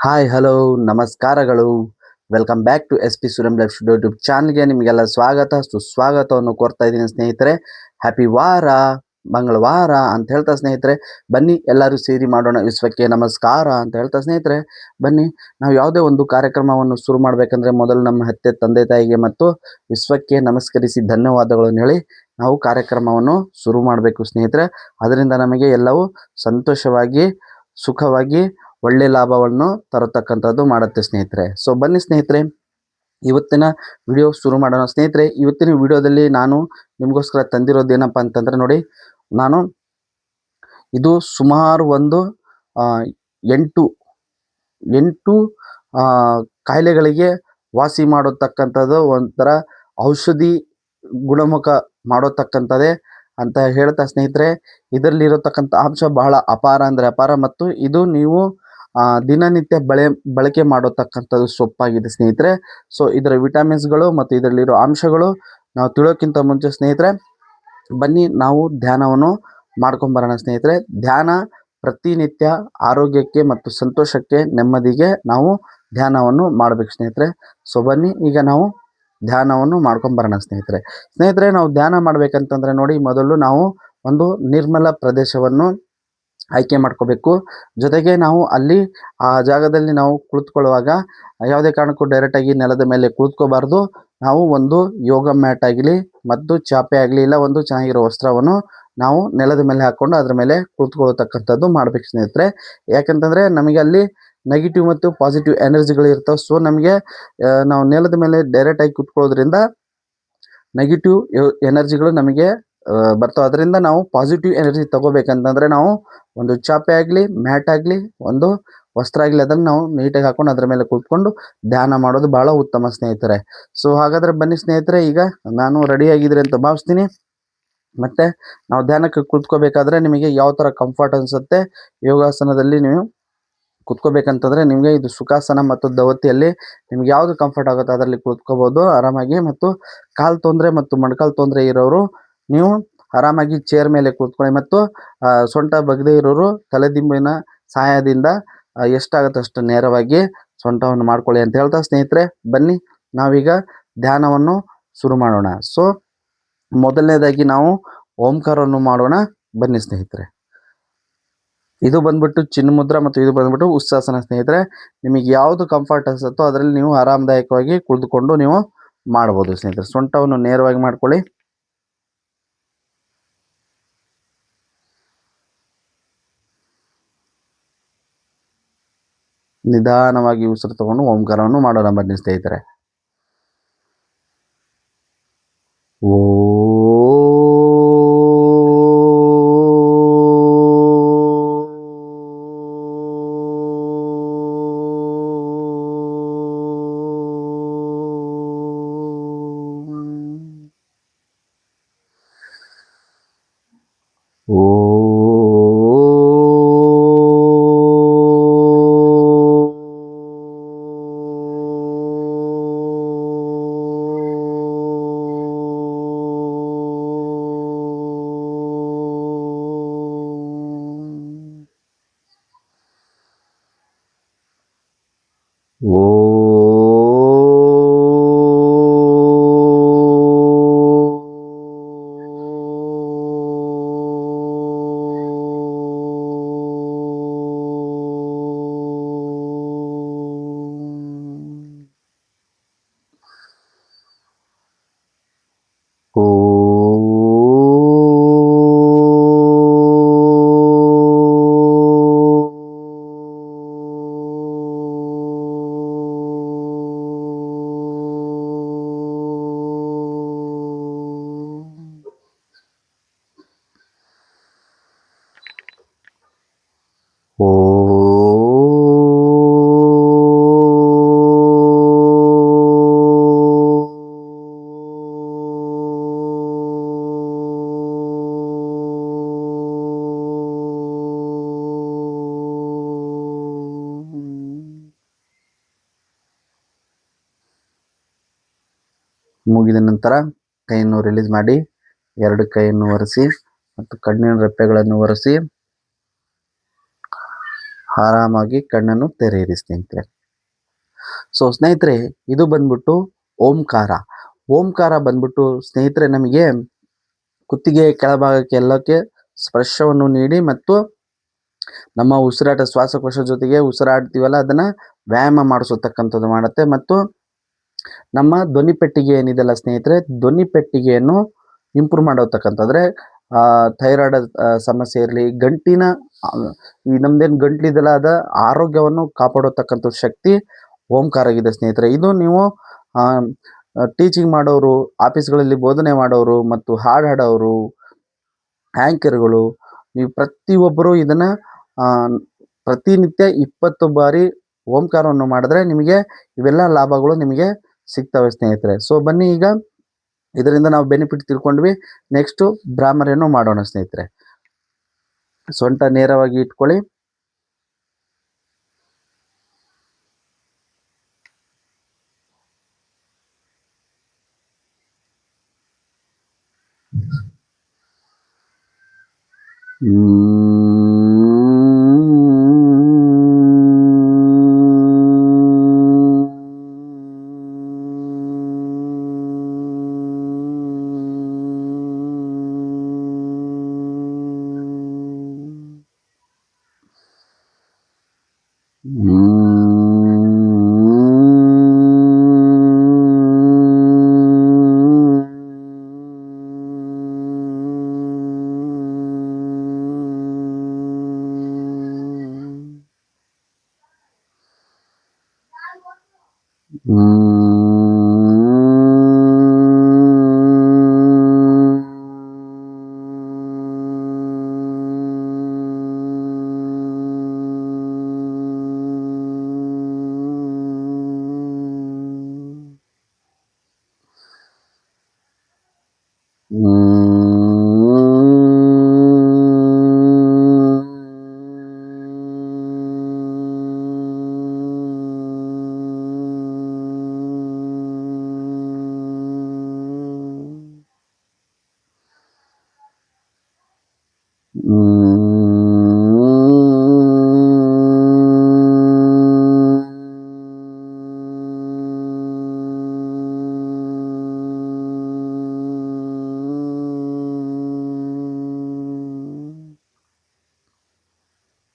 Hi hello ನಮಸ್ಕಾರಗಳು. Welcome back to S P Suram life studio YouTube ಚಾನಲ್ಗೆ ನಿಮಗೆಲ್ಲ ಸ್ವಾಗತ ಸುಸ್ವಾಗತವನ್ನು ಕೋರ್ತಾ ಇದ್ದೀನಿ ಸ್ನೇಹಿತರೆ. ಹ್ಯಾಪಿ ವಾರ ಮಂಗಳವಾರ ಅಂತ ಹೇಳ್ತಾ ಸ್ನೇಹಿತರೆ, ಬನ್ನಿ ಎಲ್ಲರೂ ಸೇರಿ ಮಾಡೋಣ ವಿಶ್ವಕ್ಕೆ ನಮಸ್ಕಾರ ಅಂತ ಹೇಳ್ತಾ ಸ್ನೇಹಿತರೆ, ಬನ್ನಿ ನಾವು ಯಾವುದೇ ಒಂದು ಕಾರ್ಯಕ್ರಮವನ್ನು ಶುರು ಮಾಡಬೇಕಂದ್ರೆ ಮೊದಲು ನಮ್ಮ ಹತ್ತೆ ತಂದೆ ತಾಯಿಗೆ ಮತ್ತು ವಿಶ್ವಕ್ಕೆ ನಮಸ್ಕರಿಸಿ ಧನ್ಯವಾದಗಳನ್ನು ಹೇಳಿ ನಾವು ಕಾರ್ಯಕ್ರಮವನ್ನು ಶುರು ಮಾಡಬೇಕು ಸ್ನೇಹಿತರೆ. ಅದರಿಂದ ನಮಗೆ ಎಲ್ಲವೂ ಸಂತೋಷವಾಗಿ ಸುಖವಾಗಿ ಒಳ್ಳೆ ಲಾಭವನ್ನು ತರತಕ್ಕಂಥದ್ದು ಮಾಡುತ್ತೆ ಸ್ನೇಹಿತರೆ. ಸೊ ಬನ್ನಿ ಸ್ನೇಹಿತರೆ, ಇವತ್ತಿನ ವಿಡಿಯೋ ಶುರು ಮಾಡೋಣ ಸ್ನೇಹಿತರೆ. ಇವತ್ತಿನ ವಿಡಿಯೋದಲ್ಲಿ ನಾನು ನಿಮಗೋಸ್ಕರ ತಂದಿರೋದೇನಪ್ಪ ಅಂತಂದರೆ ನೋಡಿ, ನಾನು ಇದು ಸುಮಾರು ಒಂದು ಎಂಟು ಕಾಯಿಲೆಗಳಿಗೆ ವಾಸಿ ಮಾಡತಕ್ಕಂಥದ್ದು, ಒಂಥರ ಔಷಧಿ ಗುಣಮುಖ ಮಾಡೋತಕ್ಕಂಥದ್ದೇ ಅಂತ ಹೇಳ್ತಾ ಸ್ನೇಹಿತರೆ, ಇದರಲ್ಲಿರತಕ್ಕಂಥ ಅಂಶ ಬಹಳ ಅಪಾರ ಅಂದರೆ ಅಪಾರ, ಮತ್ತು ಇದು ನೀವು ದಿನನಿತ್ಯ ಬಳಕೆ ಮಾಡತಕ್ಕಂಥದ್ದು ಸೊಪ್ಪಾಗಿದೆ ಸ್ನೇಹಿತರೆ. ಸೊ ಇದರ ವಿಟಮಿನ್ಸ್ಗಳು ಮತ್ತು ಇದರಲ್ಲಿರೋ ಅಂಶಗಳು ನಾವು ತಿಳೋಕ್ಕಿಂತ ಮುಂಚೆ ಸ್ನೇಹಿತರೆ, ಬನ್ನಿ ನಾವು ಧ್ಯಾನವನ್ನು ಮಾಡ್ಕೊಂಬರೋಣ ಸ್ನೇಹಿತರೆ. ಧ್ಯಾನ ಪ್ರತಿನಿತ್ಯ ಆರೋಗ್ಯಕ್ಕೆ ಮತ್ತು ಸಂತೋಷಕ್ಕೆ ನೆಮ್ಮದಿಗೆ ನಾವು ಧ್ಯಾನವನ್ನು ಮಾಡಬೇಕು ಸ್ನೇಹಿತರೆ. ಸೊ ಬನ್ನಿ ಈಗ ನಾವು ಧ್ಯಾನವನ್ನು ಮಾಡ್ಕೊಂಬರೋಣ ಸ್ನೇಹಿತರೆ. ನಾವು ಧ್ಯಾನ ಮಾಡ್ಬೇಕಂತಂದರೆ ನೋಡಿ, ಮೊದಲು ನಾವು ಒಂದು ನಿರ್ಮಲ ಪ್ರದೇಶವನ್ನು ಆಯ್ಕೆ ಮಾಡ್ಕೋಬೇಕು. ಜೊತೆಗೆ ನಾವು ಅಲ್ಲಿ ಆ ಜಾಗದಲ್ಲಿ ನಾವು ಕುಳಿತುಕೊಳ್ಳುವಾಗ ಯಾವುದೇ ಕಾರಣಕ್ಕೂ ಡೈರೆಕ್ಟಾಗಿ ನೆಲದ ಮೇಲೆ ಕುಳಿತುಕೋಬಾರ್ದು. ನಾವು ಒಂದು ಯೋಗ ಮ್ಯಾಟ್ ಆಗಲಿ ಮತ್ತು ಚಾಪೆ ಆಗಲಿ, ಇಲ್ಲ ಒಂದು ಚೆನ್ನಾಗಿರೋ ವಸ್ತ್ರವನ್ನು ನಾವು ನೆಲದ ಮೇಲೆ ಹಾಕ್ಕೊಂಡು ಅದ್ರ ಮೇಲೆ ಕುಳಿತುಕೊಳ್ಳತಕ್ಕಂಥದ್ದು ಮಾಡಬೇಕು ಸ್ನೇಹಿತರೆ. ಯಾಕಂತಂದರೆ ನಮಗೆ ಅಲ್ಲಿ ನೆಗೆಟಿವ್ ಮತ್ತು ಪಾಸಿಟಿವ್ ಎನರ್ಜಿಗಳು ಇರ್ತವೆ. ಸೊ ನಮಗೆ ನಾವು ನೆಲದ ಮೇಲೆ ಡೈರೆಕ್ಟಾಗಿ ಕುತ್ಕೊಳ್ಳೋದ್ರಿಂದ ನೆಗೆಟಿವ್ ಎನರ್ಜಿಗಳು ನಮಗೆ ಬರ್ತವೆ. ಅದರಿಂದ ನಾವು ಪಾಸಿಟಿವ್ ಎನರ್ಜಿ ತಗೋಬೇಕಂತಂದರೆ ನಾವು ಒಂದು ಚಾಪೆ ಆಗಲಿ, ಮ್ಯಾಟ್ ಆಗಲಿ, ಒಂದು ವಸ್ತ್ರ ಆಗಲಿ, ಅದನ್ನು ನಾವು ನೀಟಾಗಿ ಹಾಕೊಂಡು ಅದರ ಮೇಲೆ ಕೂತ್ಕೊಂಡು ಧ್ಯಾನ ಮಾಡೋದು ಭಾಳ ಉತ್ತಮ ಸ್ನೇಹಿತರೆ. ಸೊ ಹಾಗಾದರೆ ಬನ್ನಿ ಸ್ನೇಹಿತರೆ, ಈಗ ನಾನು ರೆಡಿಯಾಗಿದ್ದೀರಿ ಅಂತ ಭಾವಿಸ್ತೀನಿ. ಮತ್ತು ನಾವು ಧ್ಯಾನಕ್ಕೆ ಕೂತ್ಕೋಬೇಕಾದ್ರೆ ನಿಮಗೆ ಯಾವ ಥರ ಕಂಫರ್ಟ್ ಅನಿಸುತ್ತೆ, ಯೋಗಾಸನದಲ್ಲಿ ನೀವು ಕೂತ್ಕೋಬೇಕಂತಂದರೆ ನಿಮಗೆ ಇದು ಸುಖಾಸನ ಮತ್ತು ದವತಿಯಲ್ಲಿ ನಿಮ್ಗೆ ಯಾವುದು ಕಂಫರ್ಟ್ ಆಗುತ್ತೋ ಅದರಲ್ಲಿ ಕೂತ್ಕೋಬೋದು ಆರಾಮಾಗಿ. ಮತ್ತು ಕಾಲು ತೊಂದರೆ ಮತ್ತು ಮೊಣಕಾಲು ತೊಂದರೆ ಇರೋರು ನೀವು ಆರಾಮಾಗಿ ಚೇರ್ ಮೇಲೆ ಕೂತ್ಕೊಳ್ಳಿ, ಮತ್ತು ಸೊಂಟ ಬಗ್ಗದೇ ಇರೋರು ತಲೆದಿಂಬಿನ ಸಹಾಯದಿಂದ ಎಷ್ಟಾಗುತ್ತೆ ಅಷ್ಟು ನೇರವಾಗಿ ಸೊಂಟವನ್ನು ಮಾಡ್ಕೊಳ್ಳಿ ಅಂತ ಹೇಳ್ತಾ ಸ್ನೇಹಿತರೆ, ಬನ್ನಿ ನಾವೀಗ ಧ್ಯಾನವನ್ನು ಶುರು ಮಾಡೋಣ. ಸೊ ಮೊದಲನೇದಾಗಿ ನಾವು ಓಂಕಾರವನ್ನು ಮಾಡೋಣ. ಬನ್ನಿ ಸ್ನೇಹಿತರೆ, ಇದು ಬಂದ್ಬಿಟ್ಟು ಚಿನ್ಮುದ್ರ ಮತ್ತು ಇದು ಬಂದ್ಬಿಟ್ಟು ಉತ್ಸಾಸನ ಸ್ನೇಹಿತರೆ. ನಿಮಗೆ ಯಾವುದು ಕಂಫರ್ಟ್ ಅನಿಸುತ್ತೋ ಅದರಲ್ಲಿ ನೀವು ಆರಾಮದಾಯಕವಾಗಿ ಕುಳಿತುಕೊಂಡು ನೀವು ಮಾಡ್ಬೋದು ಸ್ನೇಹಿತರೆ. ಸೊಂಟವನ್ನು ನೇರವಾಗಿ ಮಾಡ್ಕೊಳ್ಳಿ. ನಿಧಾನವಾಗಿ ಉಸಿರು ತಗೊಂಡು ಓಂಕಾರವನ್ನು ಮಾಡೋಣ. ಬನ್ನಿ ಸ್ನೇಹಿತರೆ. ಓ ಮುಗಿದ ನಂತರ ಕೈಯನ್ನು ರಿಲೀಸ್ ಮಾಡಿ, ಎರಡು ಕೈಯನ್ನು ಒರೆಸಿ ಮತ್ತು ಕಣ್ಣಿನ ರೆಪ್ಪೆಗಳನ್ನು ಒರೆಸಿ ಆರಾಮಾಗಿ ಕಣ್ಣನ್ನು ತೆರೆಯಿರಿ ಸ್ನೇಹಿತರೆ. ಸೊ ಸ್ನೇಹಿತರೆ, ಇದು ಬಂದ್ಬಿಟ್ಟು ಓಂಕಾರ. ಓಂಕಾರ ಬಂದ್ಬಿಟ್ಟು ಸ್ನೇಹಿತರೆ ನಮಗೆ ಕುತ್ತಿಗೆ ಕೆಳಭಾಗಕ್ಕೆ ಎಲ್ಲಕ್ಕೆ ಸ್ಪರ್ಶವನ್ನು ನೀಡಿ ಮತ್ತು ನಮ್ಮ ಉಸಿರಾಟ ಶ್ವಾಸಕೋಶ ಜೊತೆಗೆ ಉಸಿರಾಡ್ತೀವಲ್ಲ ಅದನ್ನ ವ್ಯಾಯಾಮ ಮಾಡಿಸತಕ್ಕಂಥದ್ದು ಮಾಡುತ್ತೆ. ಮತ್ತು ನಮ್ಮ ಧ್ವನಿ ಪೆಟ್ಟಿಗೆ ಏನಿದೆಲ್ಲ ಸ್ನೇಹಿತರೆ, ಧ್ವನಿ ಪೆಟ್ಟಿಗೆಯನ್ನು ಇಂಪ್ರೂವ್ ಮಾಡತಕ್ಕಂಥದ್ರೆ ಥೈರಾಯ್ಡ್ ಸಮಸ್ಯೆ ಇರಲಿ, ಗಂಟಿನ ಈ ನಮ್ದೇನು ಗಂಟ್ಲಿದೆಲ್ಲ ಅದ ಆರೋಗ್ಯವನ್ನು ಕಾಪಾಡತಕ್ಕಂಥ ಶಕ್ತಿ ಓಂಕಾರಗಿದೆ ಸ್ನೇಹಿತರೆ. ಇದು ನೀವು ಟೀಚಿಂಗ್ ಮಾಡೋರು, ಆಫೀಸ್ಗಳಲ್ಲಿ ಬೋಧನೆ ಮಾಡೋರು ಮತ್ತು ಹಾಡು ಹಾಡೋರು, ಆ್ಯಂಕರ್ಗಳು, ನೀವು ಪ್ರತಿಯೊಬ್ಬರು ಇದನ್ನು ಪ್ರತಿನಿತ್ಯ 20 ಬಾರಿ ಓಂಕಾರವನ್ನು ಮಾಡಿದ್ರೆ ನಿಮಗೆ ಇವೆಲ್ಲ ಲಾಭಗಳು ನಿಮಗೆ ಸಿಗ್ತವೆ ಸ್ನೇಹಿತರೆ. ಸೊ ಬನ್ನಿ, ಈಗ ಇದರಿಂದ ನಾವು ಬೆನಿಫಿಟ್ ತಿಳ್ಕೊಂಡ್ವಿ. ನೆಕ್ಸ್ಟು ಭ್ರಾಮರಿಯನ್ನು ಮಾಡೋಣ ಸ್ನೇಹಿತರೆ. ಸೊಂಟ ನೇರವಾಗಿ ಇಟ್ಕೊಳ್ಳಿ.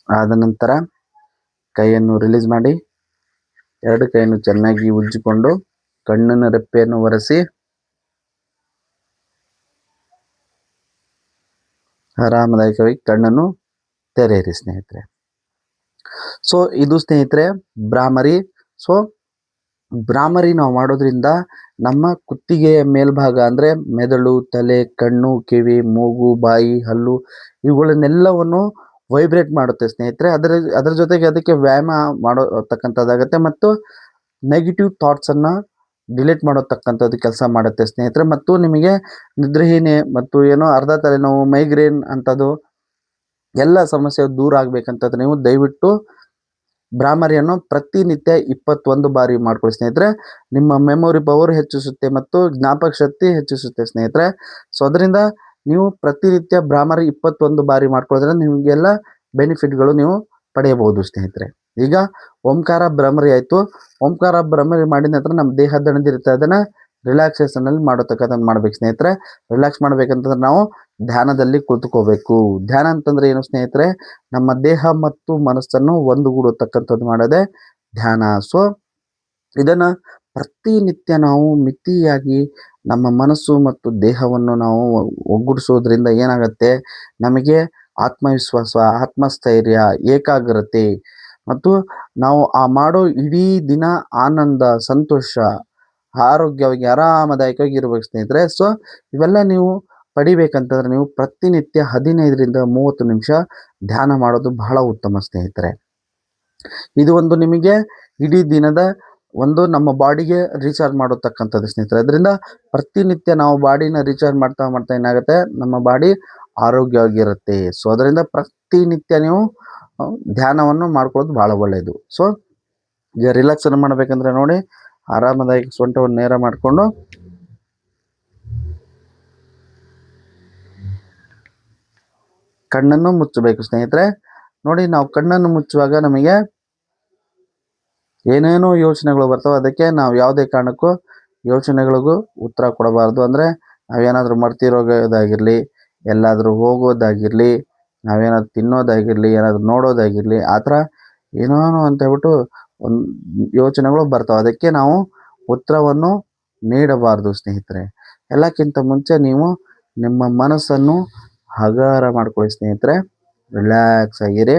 ಆದ ನಂತರ ಕೈಯನ್ನು ರಿಲೀಸ್ ಮಾಡಿ, ಎರಡು ಕೈಯನ್ನು ಚೆನ್ನಾಗಿ ಉಜ್ಜಿಕೊಂಡು ಕಣ್ಣಿನ ರೆಪ್ಪೆಯನ್ನು ಒರೆಸಿ ಆರಾಮದಾಯಕವಾಗಿ ಕಣ್ಣನ್ನು ತೆರೆಯಿರಿ ಸ್ನೇಹಿತರೆ. ಸೊ ಇದು ಸ್ನೇಹಿತರೆ ಭ್ರಾಮರಿ. ಸೊ ಭ್ರಾಮರಿ ನಾವು ಮಾಡೋದ್ರಿಂದ ನಮ್ಮ ಕುತ್ತಿಗೆಯ ಮೇಲ್ಭಾಗ ಅಂದರೆ ಮೆದುಳು, ತಲೆ, ಕಣ್ಣು, ಕಿವಿ, ಮೂಗು, ಬಾಯಿ, ಹಲ್ಲು ಇವುಗಳನ್ನೆಲ್ಲವನ್ನು ವೈಬ್ರೇಟ್ ಮಾಡುತ್ತೆ ಸ್ನೇಹಿತರೆ. ಅದರ ಜೊತೆಗೆ ಅದಕ್ಕೆ ವ್ಯಾಯಾಮ ಮಾಡೋತಕ್ಕಂಥದ್ದಾಗತ್ತೆ ಮತ್ತು ನೆಗೆಟಿವ್ ಥಾಟ್ಸನ್ನು ಡಿಲೀಟ್ ಮಾಡೋತಕ್ಕಂಥದ್ದು ಕೆಲಸ ಮಾಡುತ್ತೆ ಸ್ನೇಹಿತರೆ. ಮತ್ತು ನಿಮಗೆ ನಿದ್ರೆಹೀನೆ ಮತ್ತು ಏನೋ ಅರ್ಧ ತಲೆನೋವು, ಮೈಗ್ರೇನ್ ಅಂಥದ್ದು ಎಲ್ಲ ಸಮಸ್ಯೆ ದೂರ ಆಗಬೇಕಂತಂದ್ರೆ ನೀವು ದಯವಿಟ್ಟು ಭ್ರಾಮರಿಯನ್ನು ಪ್ರತಿನಿತ್ಯ 21 ಬಾರಿ ಮಾಡ್ಕೊಳ್ಳಿ ಸ್ನೇಹಿತರೆ. ನಿಮ್ಮ ಮೆಮೊರಿ ಪವರ್ ಹೆಚ್ಚಿಸುತ್ತೆ ಮತ್ತು ಜ್ಞಾಪಕ ಶಕ್ತಿ ಹೆಚ್ಚಿಸುತ್ತೆ ಸ್ನೇಹಿತರೆ. ಸೊ ಅದರಿಂದ ನೀವು ಪ್ರತಿನಿತ್ಯ ಭ್ರಾಮರಿ 21 ಬಾರಿ ಮಾಡ್ಕೊಳ್ಳೋದ್ರಿಂದ ನಿಮಗೆಲ್ಲ ಬೆನಿಫಿಟ್ಗಳು ನೀವು ಪಡೆಯಬಹುದು ಸ್ನೇಹಿತರೆ. ಈಗ ಓಂಕಾರ ಭ್ರಾಮರಿ ಆಯಿತು. ಓಂಕಾರ ಭ್ರಾಮರಿ ಮಾಡಿದ ನಂತರ ನಮ್ಮ ದೇಹ ದಣಿದಿರುತ್ತೆ, ಅದನ್ನು ರಿಲ್ಯಾಕ್ಸೇಷನಲ್ಲಿ ಮಾಡೋತಕ್ಕಂಥದ್ದು ಮಾಡ್ಬೇಕು ಸ್ನೇಹಿತರೆ. ರಿಲ್ಯಾಕ್ಸ್ ಮಾಡ್ಬೇಕಂತಂದ್ರೆ ನಾವು ಧ್ಯಾನದಲ್ಲಿ ಕುಳಿತುಕೋಬೇಕು. ಧ್ಯಾನ ಅಂತಂದ್ರೆ ಏನು ಸ್ನೇಹಿತರೆ? ನಮ್ಮ ದೇಹ ಮತ್ತು ಮನಸ್ಸನ್ನು ಒಂದುಗೂಡತಕ್ಕಂಥದ್ದು ಮಾಡೋದೇ ಧ್ಯಾನ. ಸೊ ಇದನ್ನು ಪ್ರತಿನಿತ್ಯ ನಾವು ಮಿತಿಯಾಗಿ ನಮ್ಮ ಮನಸ್ಸು ಮತ್ತು ದೇಹವನ್ನು ನಾವು ಒಗ್ಗೂಡಿಸೋದ್ರಿಂದ ಏನಾಗುತ್ತೆ, ನಮಗೆ ಆತ್ಮವಿಶ್ವಾಸ, ಆತ್ಮಸ್ಥೈರ್ಯ, ಏಕಾಗ್ರತೆ ಮತ್ತು ನಾವು ಆ ಮಾಡೋ ಇಡೀ ದಿನ ಆನಂದ, ಸಂತೋಷ, ಆರೋಗ್ಯವಾಗಿ ಆರಾಮದಾಯಕವಾಗಿ ಇರ್ಬೇಕು ಸ್ನೇಹಿತರೆ. ಸೊ ಇವೆಲ್ಲ ನೀವು ಪಡಿಬೇಕಂತಂದ್ರೆ ನೀವು ಪ್ರತಿನಿತ್ಯ 15ರಿಂದ 30 ನಿಮಿಷ ಧ್ಯಾನ ಮಾಡೋದು ಬಹಳ ಉತ್ತಮ ಸ್ನೇಹಿತರೆ. ಇದು ಒಂದು ನಿಮಗೆ ಇಡೀ ದಿನದ ಒಂದು ನಮ್ಮ ಬಾಡಿಗೆ ರೀಚಾರ್ಜ್ ಮಾಡತಕ್ಕಂಥದ್ದು ಸ್ನೇಹಿತರೆ. ಅದರಿಂದ ಪ್ರತಿನಿತ್ಯ ನಾವು ಬಾಡಿನ ರೀಚಾರ್ಜ್ ಮಾಡ್ತಾ ಮಾಡ್ತಾ ಏನಾಗುತ್ತೆ, ನಮ್ಮ ಬಾಡಿ ಆರೋಗ್ಯವಾಗಿರುತ್ತೆ. ಸೊ ಅದರಿಂದ ಪ್ರತಿನಿತ್ಯ ನೀವು ಧ್ಯಾನವನ್ನು ಮಾಡ್ಕೊಳ್ಳೋದು ಭಾಳ ಒಳ್ಳೆಯದು. ಸೊ ಈಗ ರಿಲ್ಯಾಕ್ಸನ್ನು ಮಾಡಬೇಕಂದ್ರೆ ನೋಡಿ, ಆರಾಮದಾಗಿ ಸೊಂಟವನ್ನು ನೇರ ಮಾಡಿಕೊಂಡು ಕಣ್ಣನ್ನು ಮುಚ್ಚಬೇಕು ಸ್ನೇಹಿತರೆ. ನೋಡಿ, ನಾವು ಕಣ್ಣನ್ನು ಮುಚ್ಚುವಾಗ ನಮಗೆ ಏನೇನೋ ಯೋಚನೆಗಳು ಬರ್ತವೆ. ಅದಕ್ಕೆ ನಾವು ಯಾವುದೇ ಕಾರಣಕ್ಕೂ ಯೋಚನೆಗಳಿಗೂ ಉತ್ತರ ಕೊಡಬಾರ್ದು. ಅಂದರೆ ನಾವೇನಾದರೂ ಮರ್ತಿರೋಗೋದಾಗಿರಲಿ, ಎಲ್ಲಾದರೂ ಹೋಗೋದಾಗಿರಲಿ, ನಾವೇನಾದ್ರು ತಿನ್ನೋದಾಗಿರಲಿ, ಏನಾದರೂ ನೋಡೋದಾಗಿರಲಿ, ಆ ಥರ ಏನೇನೋ ಅಂತ ಹೇಳ್ಬಿಟ್ಟು ಒಂದು ಯೋಚನೆಗಳು ಬರ್ತವೆ. ಅದಕ್ಕೆ ನಾವು ಉತ್ತರವನ್ನು ನೀಡಬಾರ್ದು ಸ್ನೇಹಿತರೆ. ಎಲ್ಲಕ್ಕಿಂತ ಮುಂಚೆ ನೀವು ನಿಮ್ಮ ಮನಸ್ಸನ್ನು ಹಗುರ ಮಾಡ್ಕೊಳ್ಳಿ ಸ್ನೇಹಿತರೆ. ರಿಲ್ಯಾಕ್ಸ್ ಆಗಿರಿ.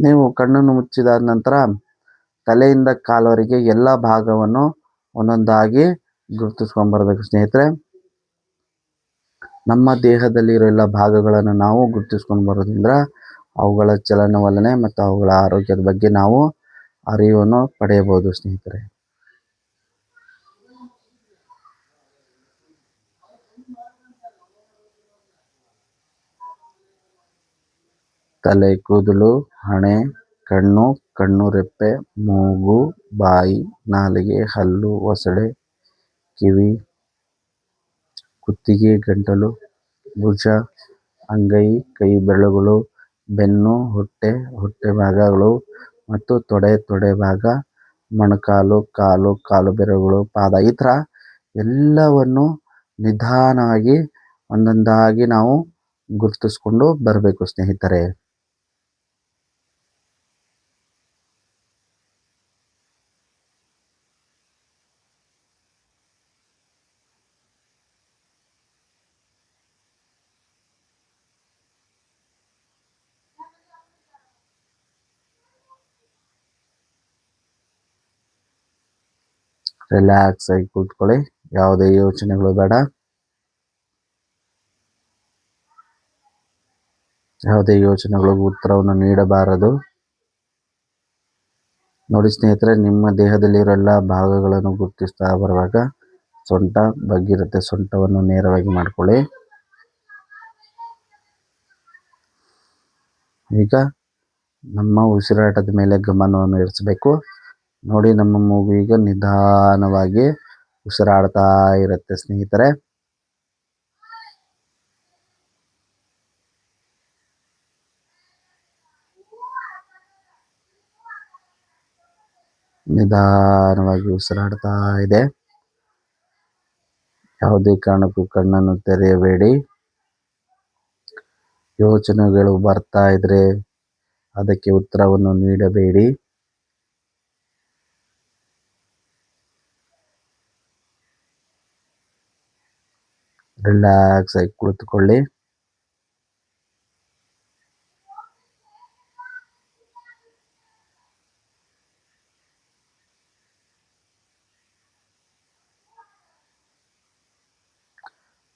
ನೀವು ಕಣ್ಣನ್ನು ಮುಚ್ಚಿದ ನಂತರ ತಲೆಯಿಂದ ಕಾಲವರೆಗೆ ಎಲ್ಲ ಭಾಗವನ್ನು ಒಂದೊಂದಾಗಿ ಗುರುತಿಸ್ಕೊಂಡ್ಬರ್ಬೇಕು ಸ್ನೇಹಿತರೆ. ನಮ್ಮ ದೇಹದಲ್ಲಿರೋ ಎಲ್ಲ ಭಾಗಗಳನ್ನು ನಾವು ಗುರುತಿಸ್ಕೊಂಡು ಬರೋದ್ರಿಂದ ಅವುಗಳ ಚಲನವಲನೆ ಮತ್ತು ಅವುಗಳ ಆರೋಗ್ಯದ ಬಗ್ಗೆ ನಾವು ಅರಿವನ್ನು ಪಡೆಯಬಹುದು ಸ್ನೇಹಿತರೆ. ತಲೆ ಕೂದಲು, ಹಣೆ, ಕಣ್ಣು, ಕಣ್ಣು ರೆಪ್ಪೆ, ಮೂಗು, ಬಾಯಿ, ನಾಲಿಗೆ, ಹಲ್ಲು, ಒಸಡೆ, ಕಿವಿ, ಕುತ್ತಿಗೆ, ಗಂಟಲು, ಭುಜ, ಅಂಗೈ, ಕೈ ಬೆರಳುಗಳು, ಬೆನ್ನು, ಹೊಟ್ಟೆ, ಹೊಟ್ಟೆ ಭಾಗಗಳು ಮತ್ತು ತೊಡೆ ಭಾಗ, ಮೊಣಕಾಲು, ಕಾಲು, ಕಾಲು ಬೆರಳುಗಳು, ಪಾದ, ಈ ಥರ ಎಲ್ಲವನ್ನು ನಿಧಾನವಾಗಿ ಒಂದೊಂದಾಗಿ ನಾವು ಗುರುತಿಸ್ಕೊಂಡು ಬರಬೇಕು ಸ್ನೇಹಿತರೆ. ರಿಲ್ಯಾಕ್ಸ್ ಆಗಿ ಕೂತ್ಕೊಳ್ಳಿ. ಯಾವುದೇ ಯೋಚನೆಗಳು ಬೇಡ. ಯಾವುದೇ ಯೋಚನೆಗಳಿಗೂ ಉತ್ತರವನ್ನು ನೀಡಬಾರದು. ನೋಡಿ ಸ್ನೇಹಿತರೆ, ನಿಮ್ಮ ದೇಹದಲ್ಲಿರೋ ಎಲ್ಲ ಭಾಗಗಳನ್ನು ಗುರುತಿಸ್ತಾ ಬರುವಾಗ ಸೊಂಟ ಬಗ್ಗಿರುತ್ತೆ. ಸೊಂಟವನ್ನು ನೇರವಾಗಿ ಮಾಡ್ಕೊಳ್ಳಿ. ಈಗ ನಮ್ಮ ಉಸಿರಾಟದ ಮೇಲೆ ಗಮನವನ್ನು ಇರಿಸಬೇಕು. ನೋಡಿ, ನಮ್ಮ ಮೂಗು ಈಗ ನಿಧಾನವಾಗಿ ಉಸಿರಾಡ್ತಾ ಇರುತ್ತೆ ಸ್ನೇಹಿತರೆ. ನಿಧಾನವಾಗಿ ಉಸಿರಾಡ್ತಾ ಇದೆ. ಯಾವುದೇ ಕಾರಣಕ್ಕೂ ಕಣ್ಣನ್ನು ತೆರೆಯಬೇಡಿ. ಯೋಚನೆಗಳು ಬರ್ತಾ ಇದ್ರೆ ಅದಕ್ಕೆ ಉತ್ತರವನ್ನು ನೀಡಬೇಡಿ. ರಿಲ್ಯಾಕ್ಸ್ ಆಗಿ ಕುಳಿತುಕೊಳ್ಳಿ.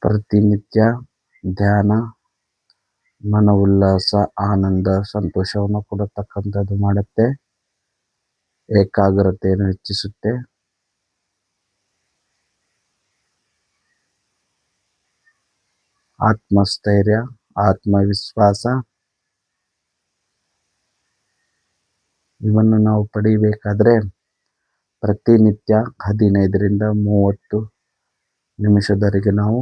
ಪ್ರತಿನಿತ್ಯ ಧ್ಯಾನ ಮನ ಉಲ್ಲಾಸ, ಆನಂದ, ಸಂತೋಷವನ್ನು ಕೊಡತಕ್ಕಂಥದ್ದು ಮಾಡುತ್ತೆ. ಏಕಾಗ್ರತೆಯನ್ನು ಹೆಚ್ಚಿಸುತ್ತೆ. ಆತ್ಮಸ್ಥೈರ್ಯ, ಆತ್ಮವಿಶ್ವಾಸ ಇವನ್ನು ನಾವು ಪಡಿಬೇಕಾದ್ರೆ ಪ್ರತಿನಿತ್ಯ 15ರಿಂದ 30 ನಿಮಿಷದವರೆಗೆ ನಾವು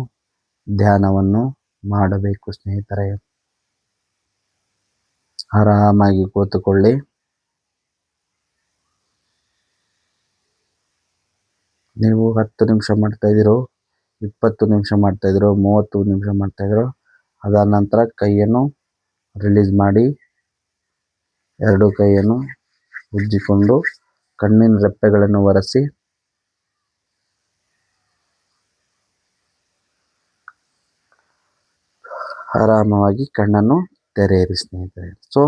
ಧ್ಯಾನವನ್ನು ಮಾಡಬೇಕು ಸ್ನೇಹಿತರೆ. ಆರಾಮಾಗಿ ಕೂತುಕೊಳ್ಳಿ. ನೀವು 10 ನಿಮಿಷ ಮಾಡ್ತಾ ಇದ್ದೀರೋ, 20 ನಿಮಿಷ ಮಾಡ್ತಾ ಇದ್ದೀರೋ, 30 ನಿಮಿಷ ಮಾಡ್ತಾ ಇದ್ದೀರೋ, ಅದಾದ ನಂತರ ಕೈಯನ್ನು ರಿಲೀಸ್ ಮಾಡಿ 2 ಕೈಯನ್ನು ಉಜ್ಜಿಕೊಂಡು ಕಣ್ಣಿನ ರೆಪ್ಪೆಗಳನ್ನು ಒರೆಸಿ ಆರಾಮವಾಗಿ ಕಣ್ಣನ್ನು ತೆರೆಯಿರಿ ಸ್ನೇಹಿತರೆ. ಸೊ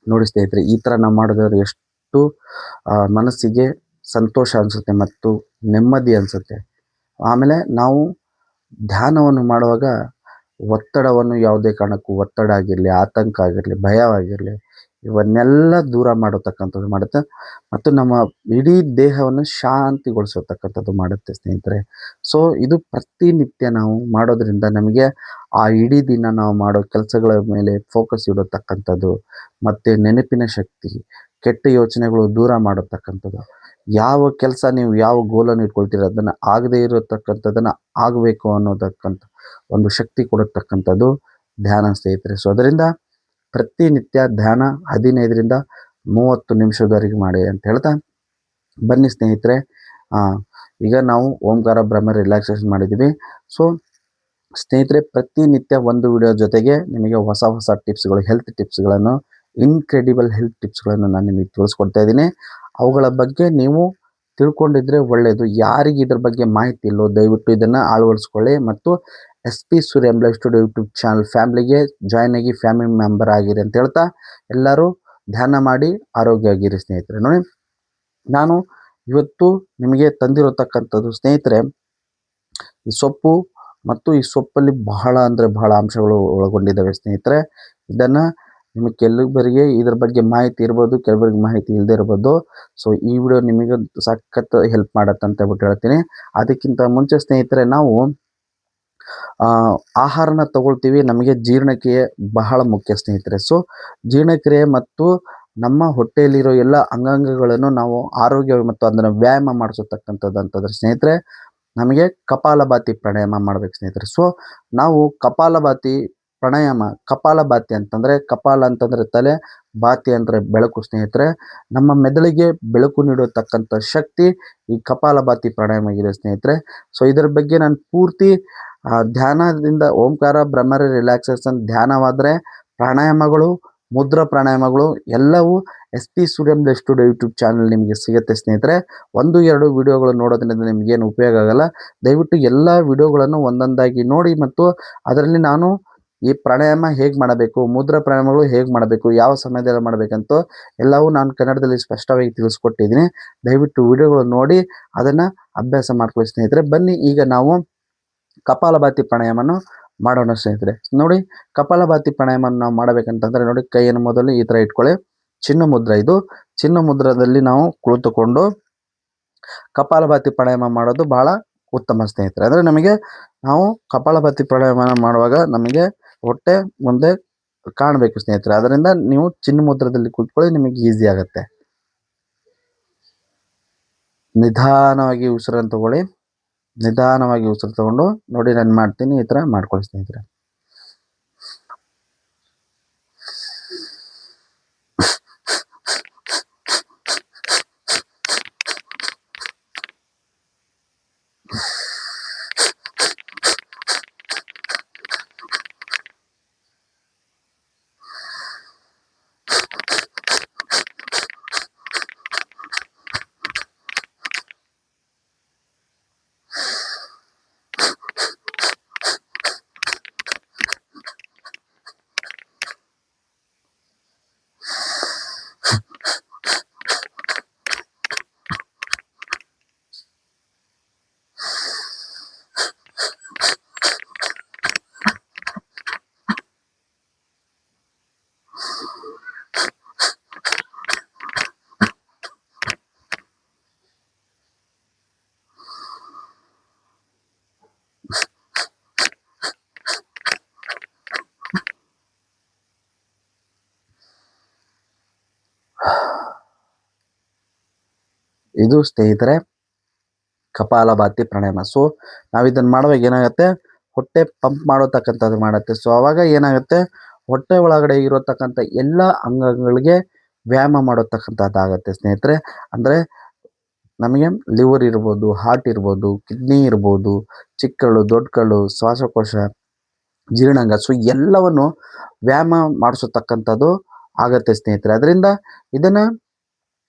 ನೋಡಿ ಸ್ನೇಹಿತರೆ, ಈ ಥರ ನಾವು ಮಾಡೋದಾದ್ರೆ ಎಷ್ಟು ಮನಸ್ಸಿಗೆ ಸಂತೋಷ ಅನಿಸುತ್ತೆ ಮತ್ತು ನೆಮ್ಮದಿ ಅನಿಸುತ್ತೆ. ಆಮೇಲೆ ನಾವು ಧ್ಯಾನವನ್ನು ಮಾಡುವಾಗ ಒತ್ತಡವನ್ನು ಯಾವುದೇ ಕಾರಣಕ್ಕೂ, ಒತ್ತಡ ಆಗಿರಲಿ, ಆತಂಕ ಆಗಿರಲಿ, ಭಯವಾಗಿರಲಿ, ಇವನ್ನೆಲ್ಲ ದೂರ ಮಾಡತಕ್ಕಂಥದ್ದು ಮಾಡುತ್ತೆ ಮತ್ತು ನಮ್ಮ ಇಡೀ ದೇಹವನ್ನು ಶಾಂತಿಗೊಳಿಸತಕ್ಕಂಥದ್ದು ಮಾಡುತ್ತೆ ಸ್ನೇಹಿತರೆ. ಸೊ ಇದು ಪ್ರತಿನಿತ್ಯ ನಾವು ಮಾಡೋದ್ರಿಂದ ನಮಗೆ ಆ ಇಡೀ ದಿನ ನಾವು ಮಾಡೋ ಕೆಲಸಗಳ ಮೇಲೆ ಫೋಕಸ್ ಇಡತಕ್ಕಂಥದ್ದು ಮತ್ತು ನೆನಪಿನ ಶಕ್ತಿ, ಕೆಟ್ಟ ಯೋಚನೆಗಳು ದೂರ ಮಾಡತಕ್ಕಂಥದ್ದು. ಯಾವ ಕೆಲಸ ನೀವು ಯಾವ ಗೋಲನ್ನು ಇಟ್ಕೊಳ್ತೀರ ಅದನ್ನು ಆಗದೇ ಇರತಕ್ಕಂಥದ್ದನ್ನು ಆಗಬೇಕು ಅನ್ನೋದಕ್ಕಂಥ ಒಂದು ಶಕ್ತಿ ಕೊಡತಕ್ಕಂಥದ್ದು ಧ್ಯಾನ ಸ್ನೇಹಿತರೆ. ಸೊ ಅದರಿಂದ ಪ್ರತಿನಿತ್ಯ ಧ್ಯಾನ 15ರಿಂದ 30 ನಿಮಿಷದವರೆಗೆ ಮಾಡಿ ಅಂತ ಹೇಳ್ತಾ, ಬನ್ನಿ ಸ್ನೇಹಿತರೆ. ಈಗ ನಾವು ಓಂಕಾರ ಬ್ರಹ್ಮ ರಿಲ್ಯಾಕ್ಸೇಷನ್ ಮಾಡಿದ್ದೀವಿ. ಸೊ ಸ್ನೇಹಿತರೆ, ಪ್ರತಿನಿತ್ಯ ಒಂದು ವಿಡಿಯೋ ಜೊತೆಗೆ ನಿಮಗೆ ಹೊಸ ಹೊಸ ಟಿಪ್ಸ್ಗಳು, ಹೆಲ್ತ್ ಟಿಪ್ಸ್ಗಳನ್ನು, ಇನ್ಕ್ರೆಡಿಬಲ್ ಹೆಲ್ತ್ ಟಿಪ್ಸ್ಗಳನ್ನು ನಾನು ನಿಮಗೆ ತಿಳಿಸ್ಕೊಡ್ತಾ ಇದ್ದೀನಿ. ಅವುಗಳ ಬಗ್ಗೆ ನೀವು ತಿಳ್ಕೊಂಡಿದ್ರೆ ಒಳ್ಳೆಯದು. ಯಾರಿಗೆ ಇದ್ರ ಬಗ್ಗೆ ಮಾಹಿತಿ ಇಲ್ಲೋ ದಯವಿಟ್ಟು ಇದನ್ನು ಅಳವಡಿಸ್ಕೊಳ್ಳಿ ಮತ್ತು SP ಸೂರ್ಯ ಎಂಬ್ಲಾಯ್ ಸ್ಟುಡಿಯೋ ಯೂಟ್ಯೂಬ್ ಚಾನಲ್ ಫ್ಯಾಮಿಲಿಗೆ ಜಾಯ್ನ್ ಆಗಿ ಫ್ಯಾಮಿಲಿ ಮೆಂಬರ್ ಆಗಿರಿ ಅಂತ ಹೇಳ್ತಾ, ಎಲ್ಲರೂ ಧ್ಯಾನ ಮಾಡಿ ಆರೋಗ್ಯವಾಗಿರಿ ಸ್ನೇಹಿತರೆ. ನೋಡಿ, ನಾನು ಇವತ್ತು ನಿಮಗೆ ತಂದಿರತಕ್ಕಂಥದ್ದು ಸ್ನೇಹಿತರೆ, ಈ ಸೊಪ್ಪು ಮತ್ತು ಈ ಸೊಪ್ಪಲ್ಲಿ ಬಹಳ ಅಂದರೆ ಬಹಳ ಅಂಶಗಳು ಒಳಗೊಂಡಿದ್ದಾವೆ ಸ್ನೇಹಿತರೆ. ಇದನ್ನು ನಿಮಗೆ ಕೆಲವರಿಗೆ ಇದ್ರ ಬಗ್ಗೆ ಮಾಹಿತಿ ಇರ್ಬೋದು, ಕೆಲವರಿಗೆ ಮಾಹಿತಿ ಇಲ್ಲದೆ ಇರ್ಬೋದು. ಸೊ ಈ ವಿಡಿಯೋ ನಿಮಗೆ ಸಖತ್ ಹೆಲ್ಪ್ ಮಾಡತ್ತೆ ಅಂತ ಹೇಳ್ಬಿಟ್ಟು ಹೇಳ್ತೀನಿ. ಅದಕ್ಕಿಂತ ಮುಂಚೆ ಸ್ನೇಹಿತರೆ, ನಾವು ಆಹಾರನ ತಗೊಳ್ತೀವಿ, ನಮಗೆ ಜೀರ್ಣಕ್ರಿಯೆ ಬಹಳ ಮುಖ್ಯ ಸ್ನೇಹಿತರೆ. ಸೊ ಜೀರ್ಣಕ್ರಿಯೆ ಮತ್ತು ನಮ್ಮ ಹೊಟ್ಟೆಯಲ್ಲಿರೋ ಎಲ್ಲ ಅಂಗಾಂಗಗಳನ್ನು ನಾವು ಆರೋಗ್ಯ ಮತ್ತು ಅದನ್ನು ವ್ಯಾಯಾಮ ಮಾಡಿಸತಕ್ಕಂಥದ್ದು ಅಂತಂದ್ರೆ ಸ್ನೇಹಿತರೆ, ನಮಗೆ ಕಪಾಲಭಾತಿ ಪ್ರಾಣಾಯಾಮ ಮಾಡ್ಬೇಕು ಸ್ನೇಹಿತರೆ. ಸೊ ನಾವು ಕಪಾಲಭಾತಿ ಪ್ರಾಣಾಯಾಮ, ಕಪಾಲಭಾತಿ ಅಂತಂದರೆ, ಕಪಾಲ ಅಂತಂದರೆ ತಲೆ, ಭಾತಿ ಅಂದರೆ ಬೆಳಕು ಸ್ನೇಹಿತರೆ. ನಮ್ಮ ಮೆದುಳಿಗೆ ಬೆಳಕು ನೀಡತಕ್ಕಂಥ ಶಕ್ತಿ ಈ ಕಪಾಲಭಾತಿ ಪ್ರಾಣಾಯಾಮ ಇದೆ ಸ್ನೇಹಿತರೆ. ಸೊ ಇದರ ಬಗ್ಗೆ ನಾನು ಪೂರ್ತಿ ಧ್ಯಾನದಿಂದ ಓಂಕಾರ ಬ್ರಹ್ಮರಿ ರಿಲ್ಯಾಕ್ಸೇಷನ್ ಧ್ಯಾನವಾದರೆ ಪ್ರಾಣಾಯಾಮಗಳು, ಮುದ್ರಾ ಪ್ರಾಣಾಯಾಮಗಳು ಎಲ್ಲವೂ SP ಸೂರ್ಯ ಎಂಬ್ಲಾಯ್ ಸ್ಟುಡಿಯೋ ಯೂಟ್ಯೂಬ್ ಚಾನಲ್ ನಿಮಗೆ ಸಿಗುತ್ತೆ ಸ್ನೇಹಿತರೆ. 1-2 ವಿಡಿಯೋಗಳು ನೋಡೋದ್ರಿಂದ ನಿಮಗೇನು ಉಪಯೋಗ ಆಗಲ್ಲ. ದಯವಿಟ್ಟು ಎಲ್ಲ ವಿಡಿಯೋಗಳನ್ನು ಒಂದೊಂದಾಗಿ ನೋಡಿ ಮತ್ತು ಅದರಲ್ಲಿ ನಾನು ಈ ಪ್ರಾಣಾಯಾಮ ಹೇಗೆ ಮಾಡಬೇಕು, ಮುದ್ರಾ ಪ್ರಾಣಾಯಾಮಗಳು ಹೇಗೆ ಮಾಡಬೇಕು, ಯಾವ ಸಮಯದಲ್ಲಿ ಮಾಡಬೇಕಂತ ಎಲ್ಲವೂ ನಾನು ಕನ್ನಡದಲ್ಲಿ ಸ್ಪಷ್ಟವಾಗಿ ತಿಳಿಸ್ಕೊಟ್ಟಿದ್ದೀನಿ. ದಯವಿಟ್ಟು ವಿಡಿಯೋಗಳು ನೋಡಿ ಅದನ್ನು ಅಭ್ಯಾಸ ಮಾಡ್ಕೊಳ್ಳಿ ಸ್ನೇಹಿತರೆ. ಬನ್ನಿ ಈಗ ನಾವು ಕಪಾಲಭಾತಿ ಪ್ರಾಣಾಯಾಮವನ್ನು ಮಾಡೋಣ ಸ್ನೇಹಿತರೆ. ನೋಡಿ, ಕಪಾಲಭಾತಿ ಪ್ರಾಣಾಯಾಮ ನಾವು ಮಾಡಬೇಕಂತಂದರೆ ನೋಡಿ, ಕೈಯನ್ನು ಮೊದಲು ಈ ಥರ ಇಟ್ಕೊಳ್ಳಿ. ಚಿನ್ನ ಮುದ್ರ, ಇದು ಚಿನ್ನ ಮುದ್ರದಲ್ಲಿ ನಾವು ಕುಳಿತುಕೊಂಡು ಕಪಾಲಭಾತಿ ಪ್ರಾಣಾಯಾಮ ಮಾಡೋದು ಬಹಳ ಉತ್ತಮ ಸ್ನೇಹಿತರೆ. ಅಂದರೆ ನಮಗೆ ನಾವು ಕಪಾಲಭಾತಿ ಪ್ರಾಣಾಯಾಮ ಮಾಡುವಾಗ ನಮಗೆ ಹೊಟ್ಟೆ ಮುಂದೆ ಕಾಣಬೇಕು ಸ್ನೇಹಿತರೆ. ಅದರಿಂದ ನೀವು ಚಿನ್ನ ಮುದ್ರದಲ್ಲಿ ಕೂತ್ಕೊಳ್ಳಿ, ನಿಮಗೆ ಈಸಿ ಆಗುತ್ತೆ. ನಿಧಾನವಾಗಿ ಉಸಿರನ್ನು ತಗೊಳ್ಳಿ. ನಿಧಾನವಾಗಿ ಉಸಿರು ತಗೊಂಡು ನೋಡಿ, ನಾನು ಮಾಡ್ತೀನಿ, ಈ ಥರ ಮಾಡ್ಕೊಳ್ಳಿ ಸ್ನೇಹಿತರೆ. ಇದು ಸ್ನೇಹಿತರೆ ಕಪಾಲಭಾತಿ ಪ್ರಾಣಾಯಾಮ. ಸೊ ನಾವು ಇದನ್ನು ಮಾಡುವಾಗ ಏನಾಗುತ್ತೆ, ಹೊಟ್ಟೆ ಪಂಪ್ ಮಾಡೋತಕ್ಕಂಥದ್ದು ಮಾಡುತ್ತೆ. ಸೊ ಆವಾಗ ಏನಾಗುತ್ತೆ, ಹೊಟ್ಟೆ ಒಳಗಡೆ ಇರತಕ್ಕಂಥ ಎಲ್ಲ ಅಂಗಗಳಿಗೆ ವ್ಯಾಯಾಮ ಮಾಡತಕ್ಕಂಥದ್ದಾಗುತ್ತೆ ಸ್ನೇಹಿತರೆ. ಅಂದರೆ ನಮಗೆ ಲಿವರ್ ಇರ್ಬೋದು, ಹಾರ್ಟ್ ಇರ್ಬೋದು, ಕಿಡ್ನಿ ಇರ್ಬೋದು, ಚಿಕ್ಕ ಕರಳು, ದೊಡ್ಡ ಕರಳು, ಶ್ವಾಸಕೋಶ, ಜೀರ್ಣಾಂಗ, ಸೊ ಎಲ್ಲವನ್ನು ವ್ಯಾಯಾಮ ಮಾಡಿಸತಕ್ಕಂಥದ್ದು ಆಗತ್ತೆ ಸ್ನೇಹಿತರೆ. ಅದರಿಂದ ಇದನ್ನು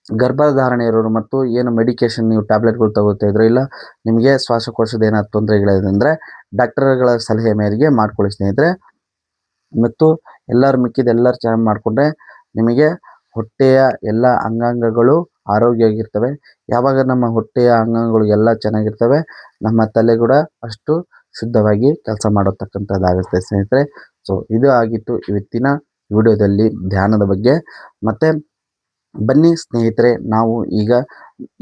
ಗರ್ಭಧಾರಣೆ ಇರೋರು ಮತ್ತು ಏನು ಮೆಡಿಕೇಶನ್ ನೀವು ಟ್ಯಾಬ್ಲೆಟ್ಗಳು ತಗೋತಾ ಇದ್ರೆ, ಇಲ್ಲ ನಿಮಗೆ ಶ್ವಾಸಕೋಶದ ಏನಾದ್ರು ತೊಂದರೆಗಳಿದೆ ಅಂದರೆ ಡಾಕ್ಟರ್ಗಳ ಸಲಹೆ ಮೇರೆಗೆ ಮಾಡ್ಕೊಳ್ಳಿ ಸ್ನೇಹಿತರೆ. ಮತ್ತು ಎಲ್ಲರೂ ಚೆನ್ನಾಗಿ ಮಾಡಿಕೊಂಡ್ರೆ ನಿಮಗೆ ಹೊಟ್ಟೆಯ ಎಲ್ಲ ಅಂಗಾಂಗಗಳು ಆರೋಗ್ಯವಾಗಿರ್ತವೆ. ಯಾವಾಗ ನಮ್ಮ ಹೊಟ್ಟೆಯ ಅಂಗಾಂಗಗಳು ಎಲ್ಲ ಚೆನ್ನಾಗಿರ್ತವೆ, ನಮ್ಮ ತಲೆ ಕೂಡ ಅಷ್ಟು ಶುದ್ಧವಾಗಿ ಕೆಲಸ ಮಾಡತಕ್ಕಂಥದ್ದಾಗುತ್ತೆ ಸ್ನೇಹಿತರೆ. ಸೊ ಇದು ಆಗಿತ್ತು ಇವತ್ತಿನ ವಿಡಿಯೋದಲ್ಲಿ ಧ್ಯಾನದ ಬಗ್ಗೆ. ಮತ್ತು ಬನ್ನಿ ಸ್ನೇಹಿತರೆ, ನಾವು ಈಗ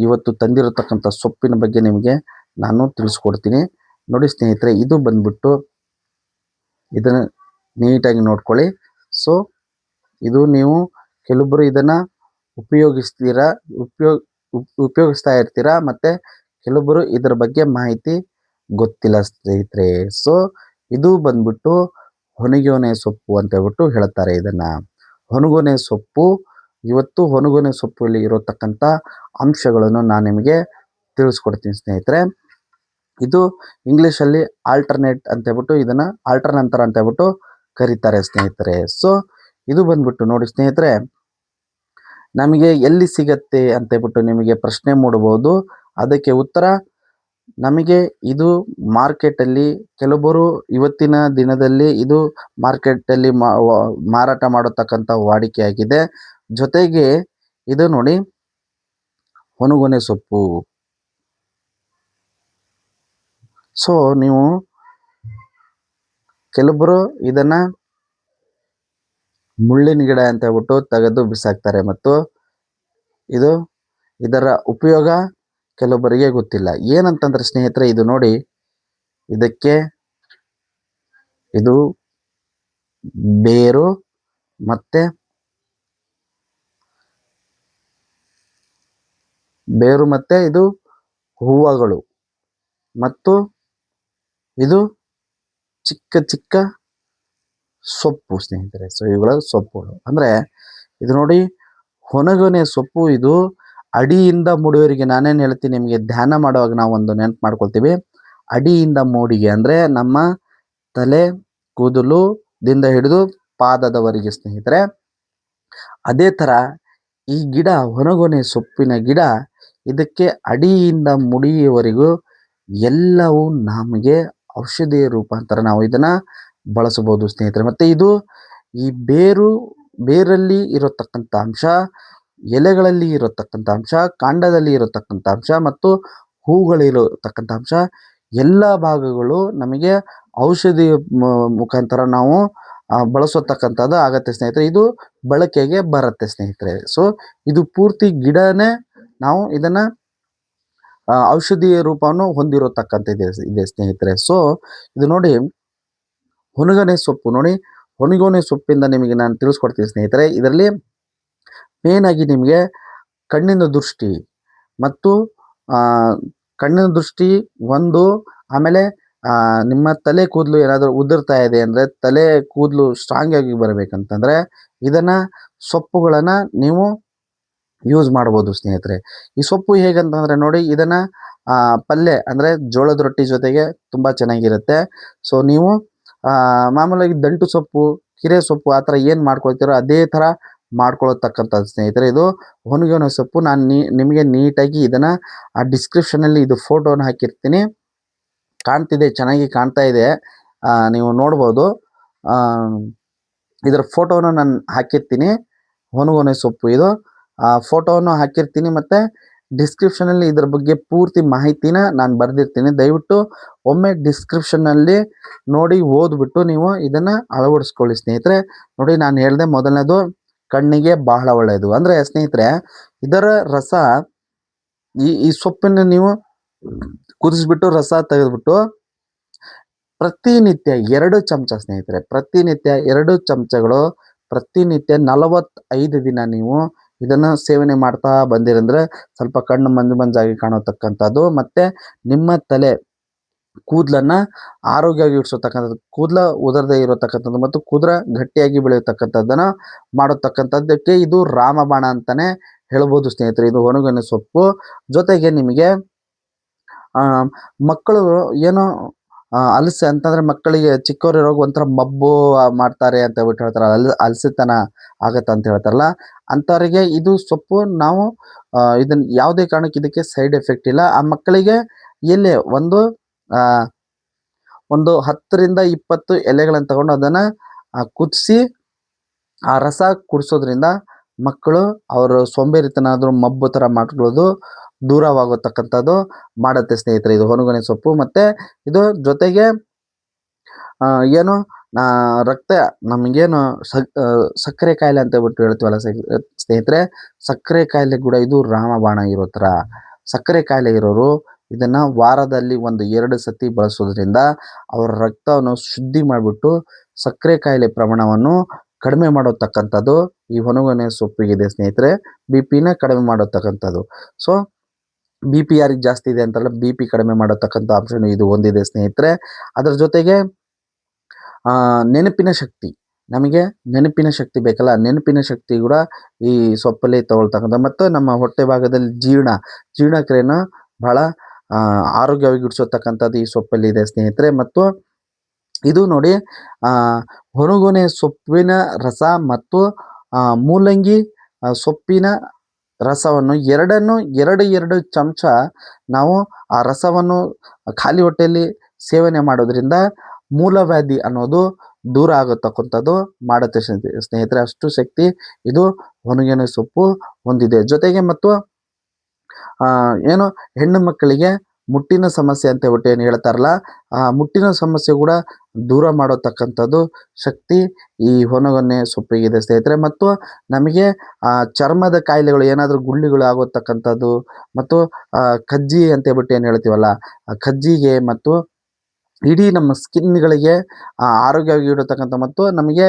ಇವತ್ತು ತಂದಿರತಕ್ಕಂಥ ಸೊಪ್ಪಿನ ಬಗ್ಗೆ ನಿಮಗೆ ನಾನು ತಿಳಿಸ್ಕೊಡ್ತೀನಿ. ನೋಡಿ ಸ್ನೇಹಿತರೆ, ಇದು ಬಂದ್ಬಿಟ್ಟು ಇದನ್ನು ನೀಟಾಗಿ ನೋಡ್ಕೊಳ್ಳಿ. ಸೊ ಇದು ನೀವು ಕೆಲವೊಬ್ಬರು ಇದನ್ನು ಉಪಯೋಗಿಸ್ತಾ ಇರ್ತೀರಾ, ಮತ್ತು ಕೆಲವೊಬ್ಬರು ಇದರ ಬಗ್ಗೆ ಮಾಹಿತಿ ಗೊತ್ತಿಲ್ಲ ಸ್ನೇಹಿತರೆ. ಸೊ ಇದು ಬಂದ್ಬಿಟ್ಟು ಹೊನಗೊನೆ ಸೊಪ್ಪು ಅಂತ ಹೇಳ್ಬಿಟ್ಟು ಹೇಳ್ತಾರೆ ಇದನ್ನು. ಹೊನಗೊನೆ ಸೊಪ್ಪು, ಇವತ್ತು ಹೊನಗೊನೆ ಸೊಪ್ಪಲ್ಲಿ ಇರತಕ್ಕಂಥ ಅಂಶಗಳನ್ನು ನಾನು ನಿಮಗೆ ತಿಳಿಸ್ಕೊಡ್ತೀನಿ ಸ್ನೇಹಿತರೆ. ಇದು ಇಂಗ್ಲೀಷಲ್ಲಿ ಆಲ್ಟರ್ನೇಟ್ ಅಂತ ಹೇಳ್ಬಿಟ್ಟು, ಇದನ್ನು ಆಲ್ಟರ್ನಂತರ ಅಂತ ಹೇಳ್ಬಿಟ್ಟು ಕರೀತಾರೆ ಸ್ನೇಹಿತರೆ. ಸೊ ಇದು ಬಂದ್ಬಿಟ್ಟು ನೋಡಿ ಸ್ನೇಹಿತರೆ, ನಮಗೆ ಎಲ್ಲಿ ಸಿಗತ್ತೆ ಅಂತ ಹೇಳ್ಬಿಟ್ಟು ನಿಮಗೆ ಪ್ರಶ್ನೆ ಮೂಡಬಹುದು. ಅದಕ್ಕೆ ಉತ್ತರ, ನಮಗೆ ಇದು ಮಾರ್ಕೆಟಲ್ಲಿ ಕೆಲವೊಬ್ಬರು ಇವತ್ತಿನ ದಿನದಲ್ಲಿ ಇದು ಮಾರ್ಕೆಟಲ್ಲಿ ಮಾರಾಟ ಮಾಡತಕ್ಕಂಥ ವಾಡಿಕೆಯಾಗಿದೆ. ಜೊತೆಗೆ ಇದು ನೋಡಿ ಹೊನಗೊನೆ ಸೊಪ್ಪು. ಸೊ ನೀವು ಕೆಲವೊಬ್ಬರು ಇದನ್ನ ಮುಳ್ಳಿನ ಗಿಡ ಅಂತ ಹೇಳ್ಬಿಟ್ಟು ತೆಗೆದು ಬಿಸಾಕ್ತಾರೆ, ಮತ್ತು ಇದರ ಉಪಯೋಗ ಕೆಲವೊಬ್ಬರಿಗೆ ಗೊತ್ತಿಲ್ಲ. ಏನಂತಂದ್ರೆ ಸ್ನೇಹಿತರೆ, ಇದು ನೋಡಿ, ಇದಕ್ಕೆ ಇದು ಬೇರು ಮತ್ತೆ ಇದು ಹೂವುಗಳು, ಮತ್ತು ಇದು ಚಿಕ್ಕ ಚಿಕ್ಕ ಸೊಪ್ಪು ಸ್ನೇಹಿತರೆ. ಸೊ ಇವುಗಳ ಸೊಪ್ಪುಗಳು ಅಂದ್ರೆ ಇದು ನೋಡಿ, ಹೊನಗೊನೆ ಸೊಪ್ಪು ಇದು ಅಡಿಯಿಂದ ಮೂಡಿಯವರಿಗೆ. ನಾನೇನು ಹೇಳ್ತೀನಿ ನಿಮಗೆ, ಧ್ಯಾನ ಮಾಡುವಾಗ ನಾವು ಒಂದು ನೆನಪು ಮಾಡ್ಕೊಳ್ತೀವಿ, ಅಡಿಯಿಂದ ಮೂಡಿಗೆ ಅಂದ್ರೆ ನಮ್ಮ ತಲೆ ಕೂದಲುದಿಂದ ಹಿಡಿದು ಪಾದದವರೆಗೆ ಸ್ನೇಹಿತರೆ. ಅದೇ ಥರ ಈ ಗಿಡ, ಹೊನಗೊನೆ ಸೊಪ್ಪಿನ ಗಿಡ, ಇದಕ್ಕೆ ಅಡಿಯಿಂದ ಮುಡಿಯವರೆಗೂ ಎಲ್ಲವೂ ನಮಗೆ ಔಷಧಿಯ ರೂಪಾಂತರ ನಾವು ಇದನ್ನು ಬಳಸಬಹುದು ಸ್ನೇಹಿತರೆ. ಮತ್ತು ಇದು ಈ ಬೇರಲ್ಲಿ ಇರತಕ್ಕಂಥ ಅಂಶ, ಎಲೆಗಳಲ್ಲಿ ಇರತಕ್ಕಂಥ ಅಂಶ, ಕಾಂಡದಲ್ಲಿ ಇರತಕ್ಕಂಥ ಅಂಶ, ಮತ್ತು ಹೂಗಳಿರತಕ್ಕಂಥ ಅಂಶ, ಎಲ್ಲ ಭಾಗಗಳು ನಮಗೆ ಔಷಧಿಯ ಮುಖಾಂತರ ನಾವು ಬಳಸತಕ್ಕಂಥದ್ದು ಆಗತ್ತೆ ಸ್ನೇಹಿತರೆ. ಇದು ಬಳಕೆಗೆ ಬರುತ್ತೆ ಸ್ನೇಹಿತರೆ. ಸೊ ಇದು ಪೂರ್ತಿ ಗಿಡನೇ ನಾವು ಇದನ್ನ ಔಷಧೀಯ ರೂಪವನ್ನು ಹೊಂದಿರತಕ್ಕಂಥದ್ದು ಇದೆ ಸ್ನೇಹಿತರೆ. ಸೊ ಇದು ನೋಡಿ, ಹೊನಗೊನೆ ಸೊಪ್ಪು ನೋಡಿ, ಹೊನಗೊನೆ ಸೊಪ್ಪಿಂದ ನಿಮಗೆ ನಾನು ತಿಳಿಸ್ಕೊಡ್ತೀನಿ ಸ್ನೇಹಿತರೆ. ಇದರಲ್ಲಿ ಮೇನ್ ಆಗಿ ನಿಮಗೆ ಕಣ್ಣಿನ ದೃಷ್ಟಿ ಮತ್ತು ಕಣ್ಣಿನ ದೃಷ್ಟಿ ಒಂದು, ಆಮೇಲೆ ನಿಮ್ಮ ತಲೆ ಕೂದಲು ಏನಾದರೂ ಉದುರ್ತಾ ಇದೆ ಅಂದರೆ, ತಲೆ ಕೂದಲು ಸ್ಟ್ರಾಂಗ್ ಆಗಿ ಬರಬೇಕಂತಂದ್ರೆ ಇದನ್ನ ಸೊಪ್ಪುಗಳನ್ನು ನೀವು ಯೂಸ್ ಮಾಡ್ಬೋದು ಸ್ನೇಹಿತರೆ. ಈ ಸೊಪ್ಪು ಹೇಗಂತಂದ್ರೆ ನೋಡಿ, ಇದನ್ನ ಪಲ್ಯ ಅಂದರೆ ಜೋಳದ ರೊಟ್ಟಿ ಜೊತೆಗೆ ತುಂಬ ಚೆನ್ನಾಗಿರುತ್ತೆ. ಸೊ ನೀವು ಮಾಮೂಲಾಗಿ ದಂಟು ಸೊಪ್ಪು, ಹಿರೇ ಸೊಪ್ಪು ಆ ಥರ ಏನು ಮಾಡ್ಕೊಳ್ತೀರೋ ಅದೇ ಥರ ಮಾಡ್ಕೊಳ್ತಕ್ಕಂಥದ್ದು ಸ್ನೇಹಿತರೆ. ಇದು ಹೊನಗೊನೆ ಸೊಪ್ಪು. ನಾನು ನಿಮಗೆ ನೀಟಾಗಿ ಇದನ್ನು ಡಿಸ್ಕ್ರಿಪ್ಷನಲ್ಲಿ ಇದು ಫೋಟೋನ ಹಾಕಿರ್ತೀನಿ. ಕಾಣ್ತಿದೆ, ಚೆನ್ನಾಗಿ ಕಾಣ್ತಾ ಇದೆ, ನೀವು ನೋಡ್ಬೋದು. ಇದರ ಫೋಟೋನ ನಾನು ಹಾಕಿರ್ತೀನಿ. ಹೊನಗೊನೆ ಸೊಪ್ಪು ಇದು ಫೋಟೋವನ್ನು ಹಾಕಿರ್ತೀನಿ, ಮತ್ತು ಡಿಸ್ಕ್ರಿಪ್ಷನಲ್ಲಿ ಇದ್ರ ಬಗ್ಗೆ ಪೂರ್ತಿ ಮಾಹಿತಿನ ನಾನು ಬರೆದಿರ್ತೀನಿ. ದಯವಿಟ್ಟು ಒಮ್ಮೆ ಡಿಸ್ಕ್ರಿಪ್ಷನ್ನಲ್ಲಿ ನೋಡಿ ಓದ್ಬಿಟ್ಟು ನೀವು ಇದನ್ನು ಅಳವಡಿಸ್ಕೊಳ್ಳಿ ಸ್ನೇಹಿತರೆ. ನೋಡಿ, ನಾನು ಹೇಳಿದೆ ಮೊದಲನೇದು ಕಣ್ಣಿಗೆ ಬಹಳ ಒಳ್ಳೆಯದು. ಅಂದರೆ ಸ್ನೇಹಿತರೆ, ಇದರ ರಸ, ಈ ಸೊಪ್ಪನ್ನು ನೀವು ಕುದಿಸ್ಬಿಟ್ಟು ರಸ ತೆಗೆದ್ಬಿಟ್ಟು ಪ್ರತಿನಿತ್ಯ 2 ಚಮಚ ಸ್ನೇಹಿತರೆ, ಪ್ರತಿನಿತ್ಯ 2 ಚಮಚಗಳು, ಪ್ರತಿನಿತ್ಯ 45 ದಿನ ನೀವು ಇದನ್ನು ಸೇವನೆ ಮಾಡ್ತಾ ಬಂದಿರಂದ್ರೆ ಸ್ವಲ್ಪ ಕಣ್ಣು ಮಂಜಾಗಿ ಕಾಣತಕ್ಕಂಥದ್ದು, ಮತ್ತು ನಿಮ್ಮ ತಲೆ ಕೂದಲನ್ನು ಆರೋಗ್ಯವಾಗಿ ಇಡಿಸತಕ್ಕಂಥದ್ದು, ಕೂದಲ ಉದರದೇ ಇರತಕ್ಕಂಥದ್ದು, ಮತ್ತು ಕೂದಲ ಗಟ್ಟಿಯಾಗಿ ಬೆಳೆಯತಕ್ಕಂಥದ್ದನ್ನು ಮಾಡತಕ್ಕಂಥದ್ದಕ್ಕೆ ಇದು ರಾಮಬಾಣ ಅಂತಾನೆ ಹೇಳ್ಬೋದು ಸ್ನೇಹಿತರೆ. ಇದು ಹೊನಗೊನೆ ಸೊಪ್ಪು. ಜೊತೆಗೆ ನಿಮಗೆ ಮಕ್ಕಳು ಏನೋ ಅಲಸೆ ಅಂತಂದ್ರೆ, ಮಕ್ಕಳಿಗೆ ಚಿಕ್ಕವರಿರೋಗ ಒಂಥರ ಮಬ್ಬು ಮಾಡ್ತಾರೆ ಅಂತ ಹೇಳ್ಬಿಟ್ಟು ಹೇಳ್ತಾರೆ, ಅಲಸೆತನ ಆಗತ್ತೆ ಅಂತ ಹೇಳ್ತಾರಲ್ಲ, ಅಂಥವರಿಗೆ ಇದು ಸೊಪ್ಪು ನಾವು ಇದನ್ನ ಯಾವುದೇ ಕಾರಣಕ್ಕೆ ಇದಕ್ಕೆ ಸೈಡ್ ಎಫೆಕ್ಟ್ ಇಲ್ಲ. ಆ ಮಕ್ಕಳಿಗೆ ಎಲ್ಲೇ ಒಂದು 10 ರಿಂದ 20 ಎಲೆಗಳನ್ನು ತಗೊಂಡು ಅದನ್ನು ಕುದಿಸಿ ಆ ರಸ ಕುಡಿಸೋದ್ರಿಂದ ಮಕ್ಕಳು ಅವರು ಸೋಂಬೇರಿತನ ಆದರೂ ಮಬ್ಬು ಥರ ಮಾಡ್ಕೊಳ್ಳೋದು ದೂರವಾಗತಕ್ಕಂಥದ್ದು ಮಾಡುತ್ತೆ ಸ್ನೇಹಿತರೆ ಇದು ಹೊನಗೊನೆ ಸೊಪ್ಪು. ಮತ್ತು ಇದು ಜೊತೆಗೆ ಏನು ನಾ ರಕ್ತ ನಮಗೇನು ಸಕ್ಕರೆ ಕಾಯಿಲೆ ಅಂತ ಬಿಟ್ಟು ಹೇಳ್ತೀವಲ್ಲ ಸ್ನೇಹಿತರೆ, ಸಕ್ಕರೆ ಕಾಯಿಲೆ ಕೂಡ ಇದು ರಾಮಬಾಣ ಇರೋ ಥರ. ಸಕ್ಕರೆ ಕಾಯಿಲೆ ಇರೋರು ಇದನ್ನ ವಾರದಲ್ಲಿ 1-2 ಸತಿ ಬಳಸೋದ್ರಿಂದ ಅವರ ರಕ್ತವನ್ನು ಶುದ್ಧಿ ಮಾಡಿಬಿಟ್ಟು ಸಕ್ಕರೆ ಕಾಯಿಲೆ ಪ್ರಮಾಣವನ್ನು ಕಡಿಮೆ ಮಾಡತಕ್ಕಂಥದ್ದು ಈ ಹೊನಗೊನೆ ಸೊಪ್ಪಿಗಿದೆ ಸ್ನೇಹಿತರೆ. BP ನ ಕಡಿಮೆ ಮಾಡತಕ್ಕಂಥದ್ದು. ಸೊ BP ಯಾರಿಗೆ ಜಾಸ್ತಿ ಇದೆ ಅಂತಲ್ಲ, BP ಕಡಿಮೆ ಮಾಡತಕ್ಕಂಥ ಅಂಶನೂ ಇದು ಹೊಂದಿದೆ ಸ್ನೇಹಿತರೆ. ಅದರ ಜೊತೆಗೆ ನೆನಪಿನ ಶಕ್ತಿ, ನಮಗೆ ನೆನಪಿನ ಶಕ್ತಿ ಬೇಕಲ್ಲ, ನೆನಪಿನ ಶಕ್ತಿ ಕೂಡ ಈ ಸೊಪ್ಪಲ್ಲಿ ತಗೊಳ್ತಕ್ಕಂಥ, ಮತ್ತು ನಮ್ಮ ಹೊಟ್ಟೆ ಭಾಗದಲ್ಲಿ ಜೀರ್ಣಕ್ರಿಯೆನ ಬಹಳ ಆರೋಗ್ಯವಾಗಿಡಿಸತಕ್ಕಂಥದ್ದು ಈ ಸೊಪ್ಪಲ್ಲಿದೆ ಸ್ನೇಹಿತರೆ. ಮತ್ತು ಇದು ನೋಡಿ, ಹೊನಗೊನೆ ಸೊಪ್ಪಿನ ರಸ ಮತ್ತು ಮೂಲಂಗಿ ಸೊಪ್ಪಿನ ರಸವನ್ನು ಎರಡನ್ನು 2 ಚಮಚ ನಾವು ಆ ರಸವನ್ನು ಖಾಲಿ ಹೊಟ್ಟೆಯಲ್ಲಿ ಸೇವನೆ ಮಾಡೋದ್ರಿಂದ ಮೂಲವ್ಯಾಧಿ ಅನ್ನೋದು ದೂರ ಆಗತಕ್ಕಂಥದ್ದು ಮಾಡುತ್ತೆ ಸ್ನೇಹಿತರೆ. ಅಷ್ಟು ಶಕ್ತಿ ಇದು ಹೊನಗೊನೆ ಸೊಪ್ಪು ಹೊಂದಿದೆ. ಜೊತೆಗೆ ಮತ್ತು ಏನು ಹೆಣ್ಣು ಮಕ್ಕಳಿಗೆ ಮುಟ್ಟಿನ ಸಮಸ್ಯೆ ಅಂತ ಏನು ಹೇಳ್ತಾರಲ್ಲ, ಆ ಮುಟ್ಟಿನ ಸಮಸ್ಯೆ ಕೂಡ ದೂರ ಮಾಡತಕ್ಕಂಥದ್ದು ಶಕ್ತಿ ಈ ಹೊನಗೊನೆ ಸೊಪ್ಪಿಗಿದೆ ಸ್ನೇಹಿತರೆ. ಮತ್ತು ನಮಗೆ ಚರ್ಮದ ಕಾಯಿಲೆಗಳು, ಏನಾದರೂ ಗುಳ್ಳಿಗಳು ಆಗೋತಕ್ಕಂಥದ್ದು, ಮತ್ತು ಕಜ್ಜಿ ಅಂತ ಏನು ಹೇಳ್ತೀವಲ್ಲ, ಕಜ್ಜಿಗೆ ಮತ್ತು ಇಡೀ ನಮ್ಮ ಸ್ಕಿನ್ಗಳಿಗೆ ಆರೋಗ್ಯವಾಗಿ ಇಡತಕ್ಕಂಥ, ಮತ್ತು ನಮಗೆ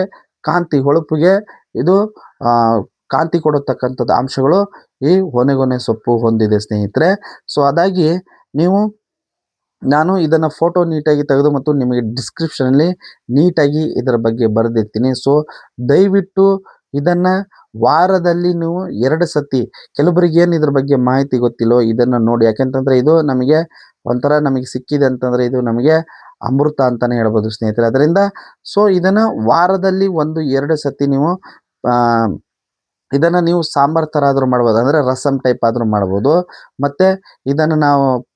ಹೊಳಪಿಗೆ ಇದು ಕಾಂತಿ ಕೊಡತಕ್ಕಂಥದ್ದು ಅಂಶಗಳು ಈ ಹೊನಗೊನೆ ಸೊಪ್ಪು ಹೊಂದಿದೆ ಸ್ನೇಹಿತರೆ. ಸೊ ಅದಾಗಿ ನಾನು ಇದನ್ನು ಫೋಟೋ ನೀಟಾಗಿ ತೆಗೆದು ಮತ್ತು ನಿಮಗೆ ಡಿಸ್ಕ್ರಿಪ್ಷನಲ್ಲಿ ನೀಟಾಗಿ ಇದರ ಬಗ್ಗೆ ಬರೆದಿರ್ತೀನಿ. ಸೊ ದಯವಿಟ್ಟು ಇದನ್ನು ವಾರದಲ್ಲಿ ನೀವು 2 ಸತಿ, ಕೆಲವರಿಗೆ ಏನು ಇದ್ರ ಬಗ್ಗೆ ಮಾಹಿತಿ ಗೊತ್ತಿಲ್ಲೋ ಇದನ್ನು ನೋಡಿ. ಯಾಕೆಂತಂದರೆ ಇದು ನಮಗೆ ಒಂಥರ ನಮಗೆ ಸಿಕ್ಕಿದೆ ಅಂತಂದರೆ ಇದು ನಮಗೆ ಅಮೃತ ಅಂತಲೇ ಹೇಳ್ಬೋದು ಸ್ನೇಹಿತರೆ. ಅದರಿಂದ ಸೊ ಇದನ್ನು ವಾರದಲ್ಲಿ 1-2 ಸತಿ ನೀವು ಇದನ್ನು ನೀವು ಸಾಂಬಾರು ಥರ ಆದರೂ ಮಾಡ್ಬೋದು, ಅಂದರೆ ರಸಮ್ ಟೈಪ್ ಆದರೂ ಮಾಡ್ಬೋದು. ಮತ್ತು ಇದನ್ನು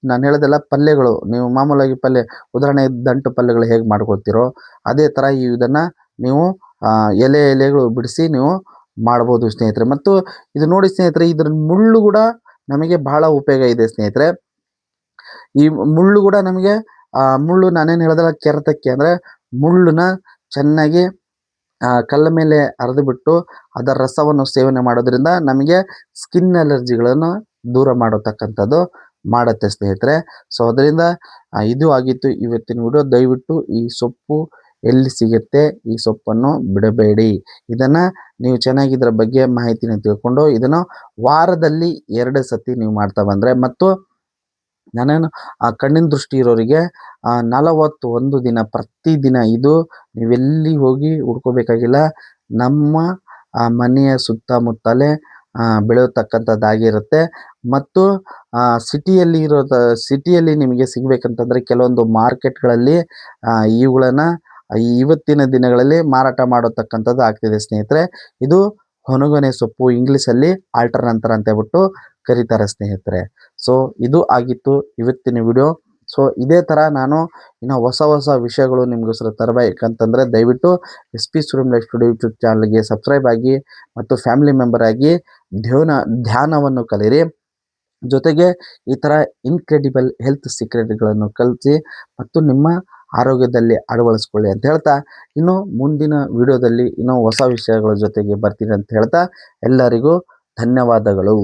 ನಾನು ಹೇಳೋದೆಲ್ಲ ಪಲ್ಯಗಳು, ನೀವು ಮಾಮೂಲಾಗಿ ಪಲ್ಯ, ಉದಾಹರಣೆ ದಂಟು ಪಲ್ಯಗಳು ಹೇಗೆ ಮಾಡ್ಕೊಳ್ತೀರೋ ಅದೇ ಥರ ಇದನ್ನು ನೀವು ಎಲೆಗಳು ಬಿಡಿಸಿ ನೀವು ಮಾಡ್ಬೋದು ಸ್ನೇಹಿತರೆ. ಮತ್ತು ಇದು ನೋಡಿ ಸ್ನೇಹಿತರೆ, ಇದ್ರ ಮುಳ್ಳು ಕೂಡ ನಮಗೆ ಬಹಳ ಉಪಯೋಗ ಇದೆ ಸ್ನೇಹಿತರೆ. ಈ ಮುಳ್ಳು ಕೂಡ ನಮಗೆ ಮುಳ್ಳು ನಾನೇನು ಹೇಳೋದಲ್ಲ, ಕೆರೆತಕ್ಕೆ, ಅಂದರೆ ಮುಳ್ಳನ್ನ ಚೆನ್ನಾಗಿ ಕಲ್ಲ ಮೇಲೆ ಅರೆದು ಬಿಟ್ಟು ಅದರ ರಸವನ್ನು ಸೇವನೆ ಮಾಡೋದ್ರಿಂದ ನಮಗೆ ಸ್ಕಿನ್ ಅಲರ್ಜಿಗಳನ್ನು ದೂರ ಮಾಡತಕ್ಕಂಥದ್ದು ಮಾಡುತ್ತೆ ಸ್ನೇಹಿತರೆ. ಸೊ ಅದರಿಂದ ಇದು ಆಗಿತ್ತು ಇವತ್ತಿನ ವಿಡಿಯೋ. ದಯವಿಟ್ಟು ಈ ಸೊಪ್ಪು ಎಲ್ಲಿ ಸಿಗುತ್ತೆ, ಈ ಸೊಪ್ಪನ್ನು ಬಿಡಬೇಡಿ. ಇದನ್ನು ನೀವು ಚೆನ್ನಾಗಿ ಇದರ ಬಗ್ಗೆ ಮಾಹಿತಿನ ತಿಳ್ಕೊಂಡು ಇದನ್ನು ವಾರದಲ್ಲಿ 2 ಸತಿ ನೀವು ಮಾಡ್ತಾ ಬಂದರೆ, ಮತ್ತು ನಾನೇನು ಕಣ್ಣಿನ ದೃಷ್ಟಿ ಇರೋರಿಗೆ 41 ದಿನ ಪ್ರತಿದಿನ, ಇದು ನೀವೆಲ್ಲಿ ಹೋಗಿ ಹುಡ್ಕೋಬೇಕಾಗಿಲ್ಲ, ನಮ್ಮ ಮನೆಯ ಸುತ್ತಮುತ್ತಲೇ ಬೆಳೆಯತಕ್ಕಂಥದ್ದಾಗಿರುತ್ತೆ. ಮತ್ತು ಸಿಟಿಯಲ್ಲಿ ನಿಮಗೆ ಸಿಗಬೇಕಂತಂದರೆ ಕೆಲವೊಂದು ಮಾರ್ಕೆಟ್ಗಳಲ್ಲಿ ಇವುಗಳನ್ನು ಇವತ್ತಿನ ದಿನಗಳಲ್ಲಿ ಮಾರಾಟ ಮಾಡತಕ್ಕಂಥದ್ದು ಆಗ್ತಿದೆ ಸ್ನೇಹಿತರೆ. ಇದು ಹೊನಗೊನೆ ಸೊಪ್ಪು, ಇಂಗ್ಲೀಷಲ್ಲಿ ಆಲ್ಟರ್ನಂತರ ಅಂತ ಹೇಳ್ಬಿಟ್ಟು ಕರೀತಾರೆ ಸ್ನೇಹಿತರೆ. ಸೊ ಇದು ಆಗಿತ್ತು ಇವತ್ತಿನ ವಿಡಿಯೋ. ಸೊ ಇದೇ ಥರ ನಾನು ಇನ್ನು ಹೊಸ ವಿಷಯಗಳು ನಿಮಗೋಸ್ಕರ ತರಬೇಕಂತಂದರೆ ದಯವಿಟ್ಟು SP studio life studio YouTube ಚಾನಲ್ಗೆ ಸಬ್ಸ್ಕ್ರೈಬ್ ಆಗಿ ಮತ್ತು ಫ್ಯಾಮಿಲಿ ಮೆಂಬರ್ ಆಗಿ ಧ್ಯಾನವನ್ನು ಕಲಿಯಿರಿ. ಜೊತೆಗೆ ಈ ಥರ ಇನ್ಕ್ರೆಡಿಬಲ್ ಹೆಲ್ತ್ ಸೀಕ್ರೆಟ್ಗಳನ್ನು ಕಲಿಸಿ ಮತ್ತು ನಿಮ್ಮ ಆರೋಗ್ಯದಲ್ಲಿ ಅಳವಡಿಸ್ಕೊಳ್ಳಿ ಅಂತ ಹೇಳ್ತಾ, ಇನ್ನು ಮುಂದಿನ ವಿಡಿಯೋದಲ್ಲಿ ಇನ್ನೂ ಹೊಸ ವಿಷಯಗಳ ಜೊತೆಗೆ ಬರ್ತೀನಿ ಅಂತ ಹೇಳ್ತಾ ಎಲ್ಲರಿಗೂ ಧನ್ಯವಾದಗಳು.